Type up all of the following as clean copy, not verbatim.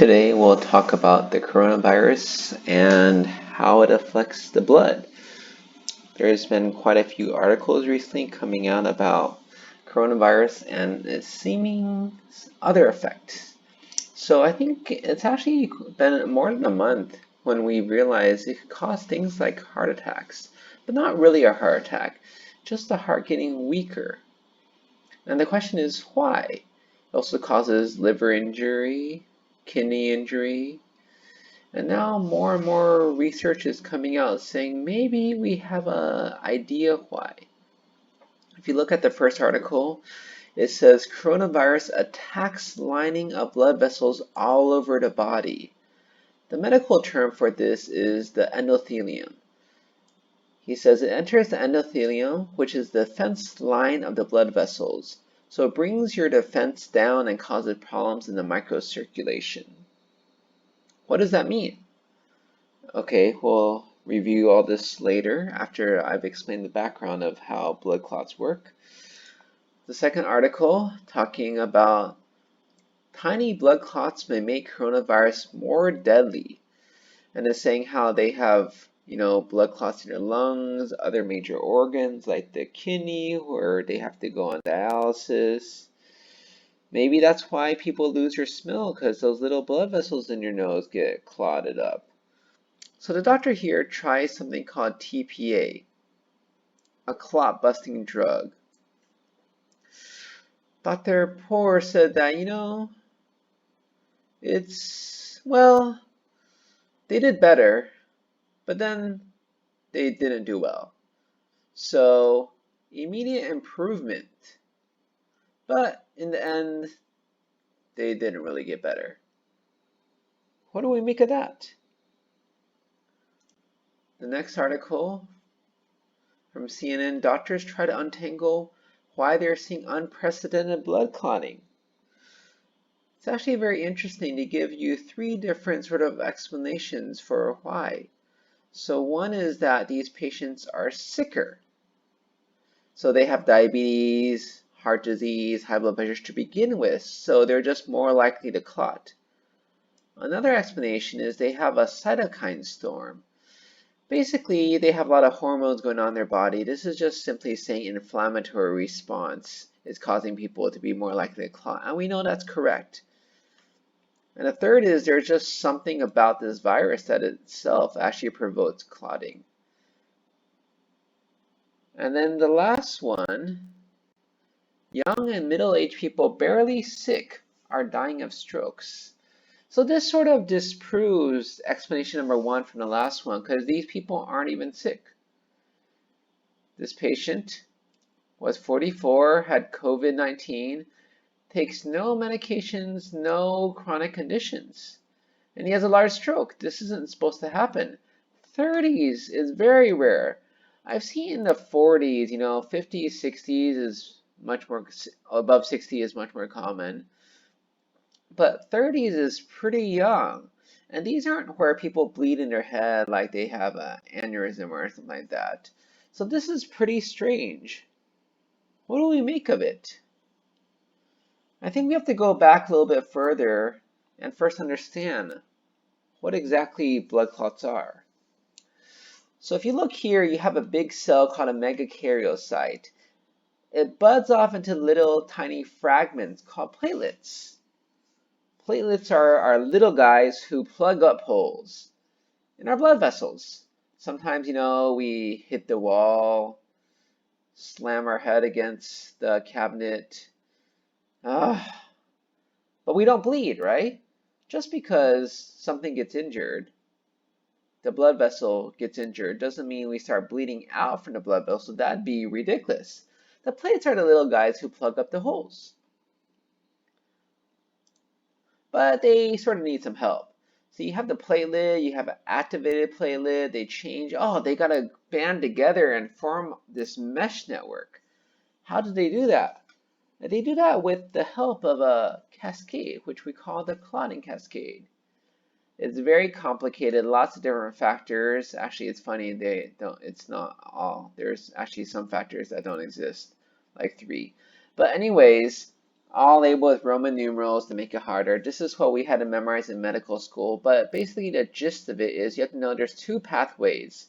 Today we'll talk about the coronavirus and how it affects the blood. There's been quite a few articles recently coming out about coronavirus and its seeming other effects. So I think it's actually been more than a month when we realized it could cause things like heart attacks, but not really a heart attack, just the heart getting weaker. And the question is why? It also causes liver injury, kidney injury, and now more and more research is coming out saying maybe we have an idea why. If you look at the first article, it says coronavirus attacks lining of blood vessels all over the body. The medical term for this is the endothelium. He says it enters the endothelium, which is the defense line of the blood vessels. So it brings your defense down and causes problems in the microcirculation. What does that mean? Okay, we'll review all this later after I've explained the background of how blood clots work. The second article talking about tiny blood clots may make coronavirus more deadly, and is saying how they have blood clots in their lungs, other major organs like the kidney where they have to go on dialysis. Maybe that's why people lose their smell, because those little blood vessels in your nose get clotted up. So the doctor here tries something called TPA, a clot busting drug. Dr. Poor said that, they did better, but then they didn't do well. So immediate improvement, but in the end, they didn't really get better. What do we make of that? The next article from CNN, doctors try to untangle why they're seeing unprecedented blood clotting. It's actually very interesting to give you three different sort of explanations for why. So one is that these patients are sicker. So they have diabetes, heart disease, high blood pressure to begin with, so they're just more likely to clot. Another explanation is they have a cytokine storm. Basically, they have a lot of hormones going on in their body. This is just simply saying inflammatory response is causing people to be more likely to clot, and we know that's correct. And the third is there's just something about this virus that itself actually provokes clotting. And then the last one, young and middle-aged people barely sick are dying of strokes. So this sort of disproves explanation number one from the last one, because these people aren't even sick. This patient was 44, had COVID-19, takes no medications, no chronic conditions, and he has a large stroke. This isn't supposed to happen. 30s is very rare. I've seen in the 40s, 50s, 60s is much more, above 60 is much more common. But 30s is pretty young. And these aren't where people bleed in their head like they have an aneurysm or something like that. So this is pretty strange. What do we make of it? I think we have to go back a little bit further and first understand what exactly blood clots are. So if you look here, you have a big cell called a megakaryocyte. It buds off into little tiny fragments called platelets. Platelets are little guys who plug up holes in our blood vessels. Sometimes, we hit the wall, slam our head against the cabinet, but we don't bleed, right? Just because something gets injured, the blood vessel gets injured, doesn't mean we start bleeding out from the blood vessel. That'd be ridiculous. The platelets are the little guys who plug up the holes. But they sort of need some help. So you have the platelet, you have an activated platelet, they change, they gotta band together and form this mesh network. How do they do that? They do that with the help of a cascade, which we call the Clotting Cascade. It's very complicated, lots of different factors. Actually, it's funny, it's not all. There's actually some factors that don't exist, like 3. But anyways, all labeled with Roman numerals to make it harder. This is what we had to memorize in medical school, but basically the gist of it is you have to know there's two pathways,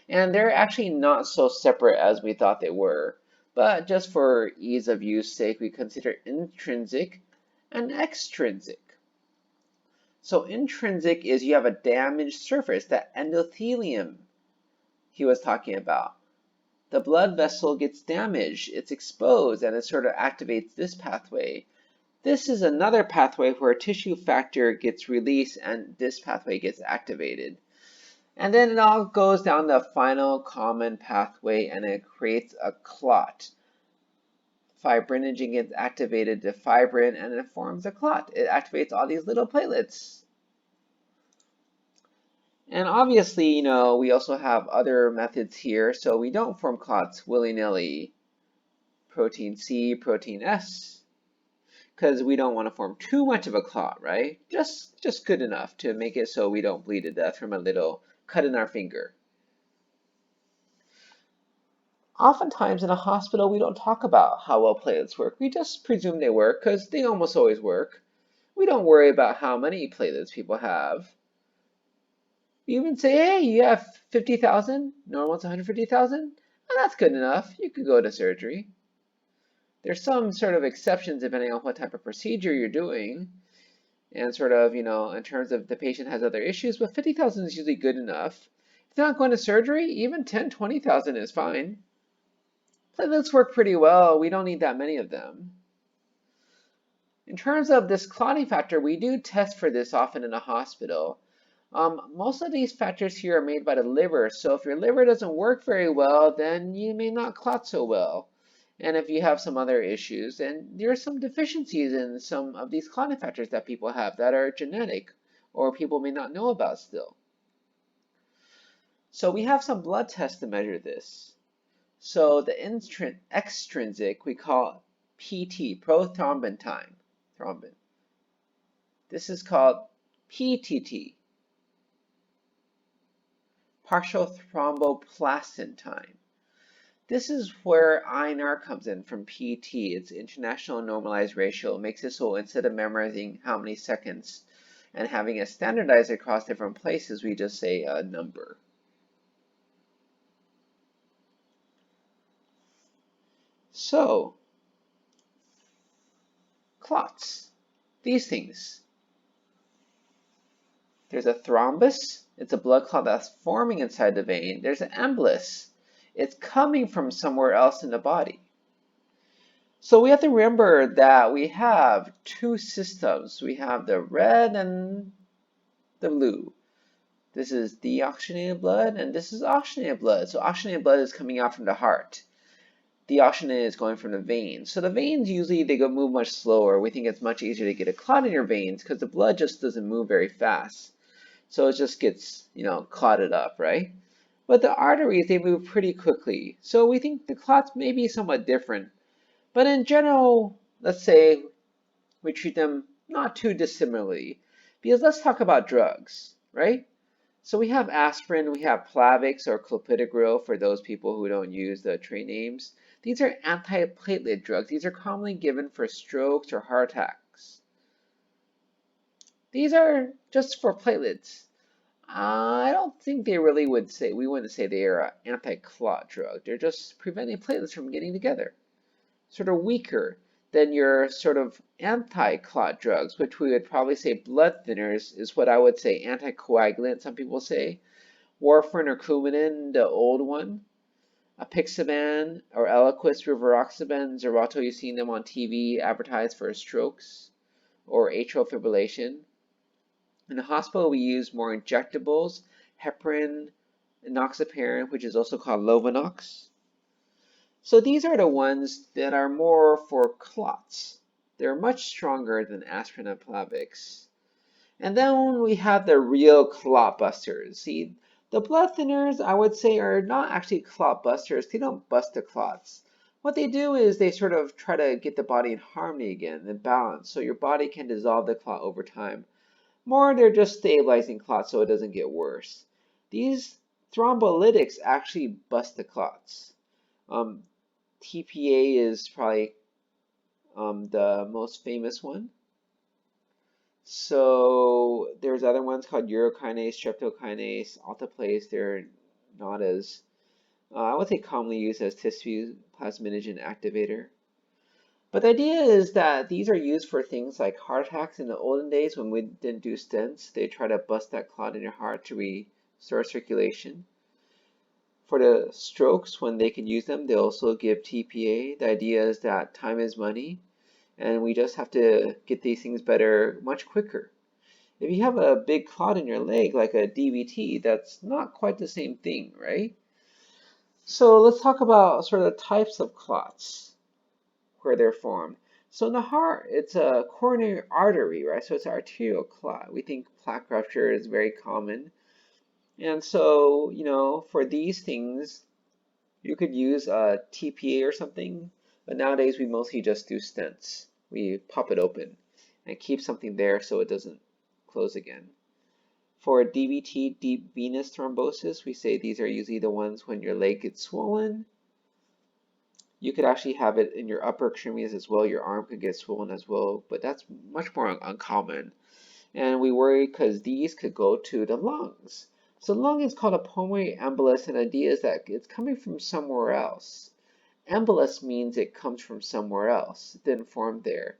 and they're actually not so separate as we thought they were. But just for ease of use sake, we consider intrinsic and extrinsic. So intrinsic is you have a damaged surface, that endothelium he was talking about. The blood vessel gets damaged, it's exposed, and it sort of activates this pathway. This is another pathway where tissue factor gets released and this pathway gets activated. And then it all goes down the final common pathway and it creates a clot. Fibrinogen gets activated to fibrin and it forms a clot. It activates all these little platelets. And obviously, we also have other methods here, so we don't form clots willy-nilly. Protein C, protein S, because we don't want to form too much of a clot, right? Just good enough to make it so we don't bleed to death from a little cut in our finger. Oftentimes in a hospital, we don't talk about how well platelets work. We just presume they work because they almost always work. We don't worry about how many platelets people have. We even say, hey, you have 50,000, normal's 150,000, and that's good enough. You could go to surgery. There's some sort of exceptions depending on what type of procedure you're doing, and sort of, in terms of the patient has other issues, but 50,000 is usually good enough. If they're not going to surgery, even 10, 20,000 is fine. Platelets work pretty well. We don't need that many of them. In terms of this clotting factor, we do test for this often in a hospital. Most of these factors here are made by the liver, so if your liver doesn't work very well, then you may not clot so well. And if you have some other issues, then there are some deficiencies in some of these clotting factors that people have that are genetic or people may not know about still. So we have some blood tests to measure this. So the extrinsic we call PT, prothrombin time, thrombin. This is called PTT, partial thromboplastin time. This is where INR comes in from PT. It's International Normalized Ratio. It makes it so instead of memorizing how many seconds and having it standardized across different places, we just say a number. So, clots, these things. There's a thrombus. It's a blood clot that's forming inside the vein. There's an embolus. It's coming from somewhere else in the body. So we have to remember that we have two systems. We have the red and the blue. This is deoxygenated blood and this is oxygenated blood. So oxygenated blood is coming out from the heart. Deoxygenated is going from the veins. So the veins usually they move much slower. We think it's much easier to get a clot in your veins because the blood just doesn't move very fast. So it just gets, clotted up, right? But the arteries, they move pretty quickly. So we think the clots may be somewhat different. But in general, let's say we treat them not too dissimilarly. Because let's talk about drugs, right? So we have aspirin, we have Plavix or clopidogrel for those people who don't use the trade names. These are antiplatelet drugs. These are commonly given for strokes or heart attacks. These are just for platelets. I don't think they really would say, we wouldn't say they are an anti-clot drug. They're just preventing platelets from getting together. Sort of weaker than your sort of anti-clot drugs, which we would probably say blood thinners is what I would say anticoagulant, some people say. Warfarin or Coumadin, the old one. Apixaban or Eliquis, rivaroxaban, Xarelto, you've seen them on TV advertised for strokes or atrial fibrillation. In the hospital, we use more injectables, heparin, enoxaparin, which is also called Lovenox. So these are the ones that are more for clots. They're much stronger than aspirin and Plavix. And then we have the real clot busters. See, the blood thinners, I would say, are not actually clot busters. They don't bust the clots. What they do is they sort of try to get the body in harmony again, in balance, so your body can dissolve the clot over time. More, they're just stabilizing clots so it doesn't get worse. These thrombolytics actually bust the clots. TPA is probably the most famous one. So there's other ones called urokinase, streptokinase, alteplase. They're not as, I would say, commonly used as tissue plasminogen activator. But the idea is that these are used for things like heart attacks. In the olden days when we didn't do stents, they try to bust that clot in your heart to restore circulation. For the strokes, when they can use them, they also give TPA. The idea is that time is money, and we just have to get these things better much quicker. If you have a big clot in your leg, like a DVT, that's not quite the same thing, right? So let's talk about sort of types of clots, where they're formed. So in the heart, it's a coronary artery, right? So it's an arterial clot. We think plaque rupture is very common. And so, for these things, you could use a TPA or something, but nowadays we mostly just do stents. We pop it open and keep something there so it doesn't close again. For DVT, deep venous thrombosis, we say these are usually the ones when your leg gets swollen. You could actually have it in your upper extremities as well. Your arm could get swollen as well, but that's much more uncommon. And we worry because these could go to the lungs. So lung is called a pulmonary embolus, and the idea is that it's coming from somewhere else. Embolus means it comes from somewhere else. It didn't form there.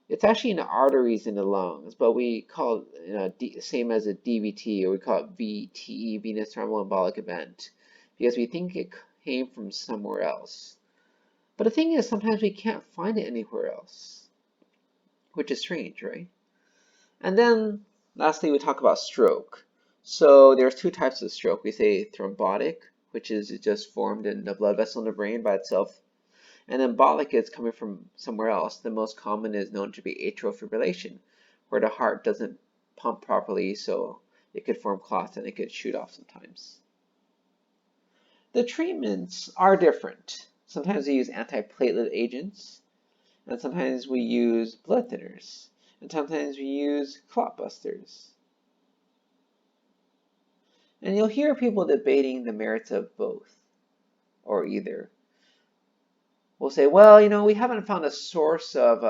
It's actually in the arteries in the lungs, but we call it same as a DVT, or we call it VTE, venous thromboembolic event, because we think it came from somewhere else. But the thing is, sometimes we can't find it anywhere else, which is strange, right? And then lastly, we talk about stroke. So there's two types of stroke. We say thrombotic, which is just formed in the blood vessel in the brain by itself. And embolic is coming from somewhere else. The most common is known to be atrial fibrillation, where the heart doesn't pump properly, so it could form clots and it could shoot off sometimes. The treatments are different. Sometimes we use antiplatelet agents, and sometimes we use blood thinners, and sometimes we use clot busters. And you'll hear people debating the merits of both, or either. We'll say, well, we haven't found a source of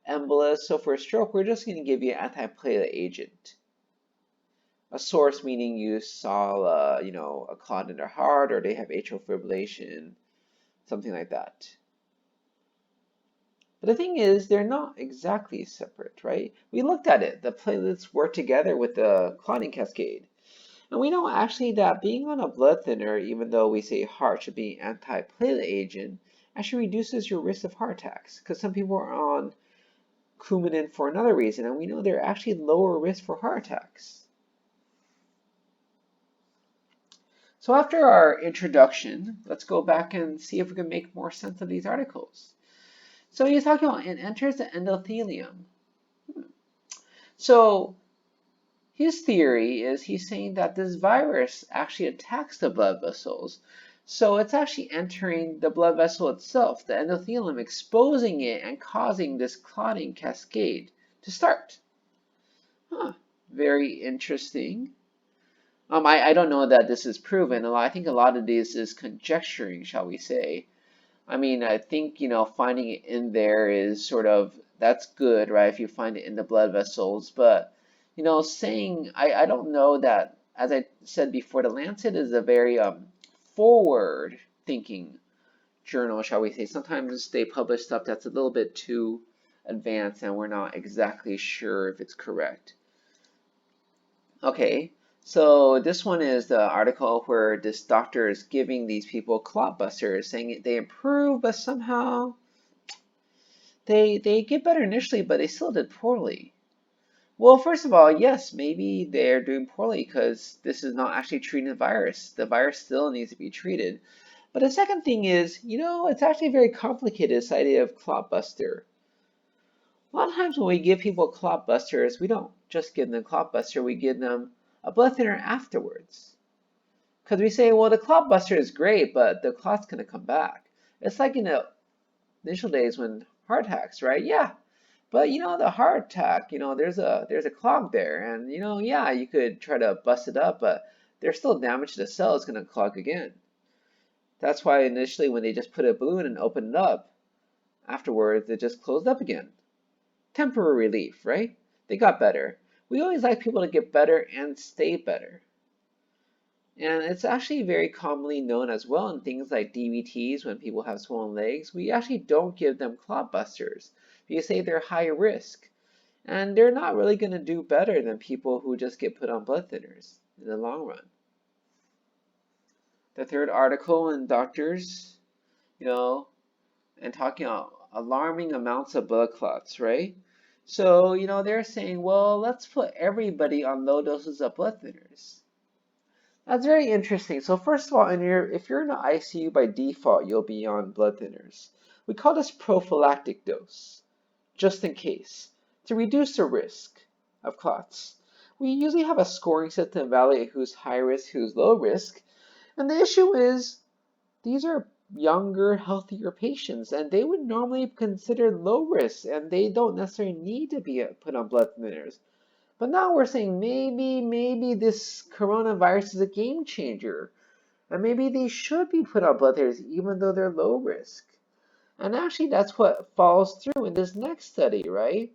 embolus, so for a stroke, we're just going to give you an antiplatelet agent. A source meaning you saw, a clot in their heart, or they have atrial fibrillation, something like that. But the thing is, they're not exactly separate, right? We looked at it. The platelets work together with the clotting cascade. And we know actually that being on a blood thinner, even though we say heart should be an antiplatelet agent, actually reduces your risk of heart attacks, because some people are on Coumadin for another reason, and we know they're actually lower risk for heart attacks. So after our introduction, let's go back and see if we can make more sense of these articles. So he's talking about it enters the endothelium. So his theory is he's saying that this virus actually attacks the blood vessels. So it's actually entering the blood vessel itself, the endothelium, exposing it and causing this clotting cascade to start. Very interesting. I don't know that this is proven. I think a lot of this is conjecturing, shall we say. I mean, I think, finding it in there is sort of, that's good, right? If you find it in the blood vessels. But, saying, I don't know that, as I said before, the Lancet is a very forward thinking journal, shall we say. Sometimes they publish stuff that's a little bit too advanced and we're not exactly sure if it's correct. Okay. So this one is the article where this doctor is giving these people clot busters, saying they improve, but somehow they get better initially, but they still did poorly. Well, first of all, yes, maybe they're doing poorly because this is not actually treating the virus. The virus still needs to be treated. But the second thing is, it's actually very complicated, this idea of clot buster. A lot of times when we give people clot busters, we don't just give them clot buster, we give them a blood thinner afterwards. Because we say, well, the clot buster is great, but the clot's going to come back. It's like in the initial days when heart attacks, right? Yeah. But the heart attack, there's a clog there. And yeah, you could try to bust it up, but there's still damage to the cell, it's going to clog again. That's why initially when they just put a balloon and open it up, afterwards it just closed up again. Temporary relief, right? They got better. We always like people to get better and stay better. And it's actually very commonly known as well in things like DVTs when people have swollen legs. We actually don't give them clot busters. You say they're high risk. And they're not really going to do better than people who just get put on blood thinners in the long run. The third article in Doctors, and talking about alarming amounts of blood clots, right? So, they're saying, well, let's put everybody on low doses of blood thinners. That's very interesting. So first of all, if you're in the ICU by default, you'll be on blood thinners. We call this prophylactic dose, just in case, to reduce the risk of clots. We usually have a scoring system to evaluate who's high risk, who's low risk. And the issue is, these are younger, healthier patients, and they would normally be considered low risk, and they don't necessarily need to be put on blood thinners. But now we're saying maybe this coronavirus is a game changer. And maybe they should be put on blood thinners even though they're low risk. And actually that's what falls through in this next study, right?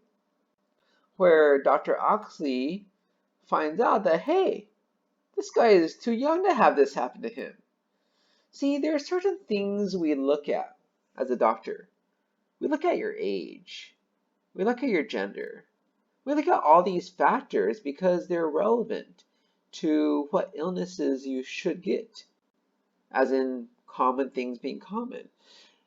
Where Dr. Oxley finds out that, hey, this guy is too young to have this happen to him. See, there are certain things we look at as a doctor. We look at your age. We look at your gender. We look at all these factors because they're relevant to what illnesses you should get, as in common things being common.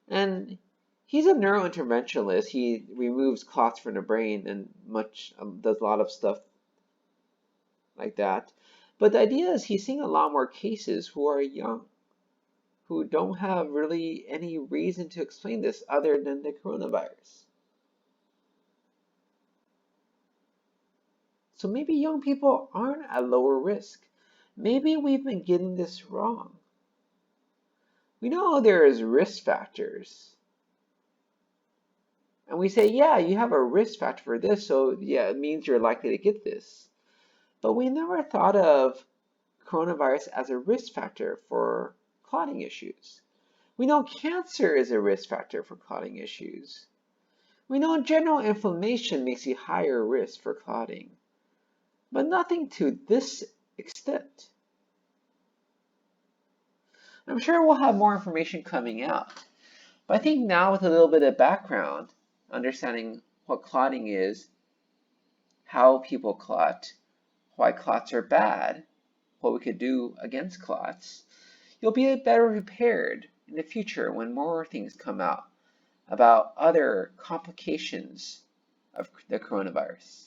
And he's a neurointerventionalist. He removes clots from the brain and does a lot of stuff like that. But the idea is he's seeing a lot more cases who are young, who don't have really any reason to explain this other than the coronavirus. So maybe young people aren't at lower risk. Maybe we've been getting this wrong. We know there is risk factors. And we say, yeah, you have a risk factor for this, so yeah, it means you're likely to get this. But we never thought of coronavirus as a risk factor for clotting issues. We know cancer is a risk factor for clotting issues. We know general inflammation makes you higher risk for clotting. But nothing to this extent. I'm sure we'll have more information coming out. But I think now with a little bit of background, understanding what clotting is, how people clot, why clots are bad, what we could do against clots, you'll be better prepared in the future when more things come out about other complications of the coronavirus.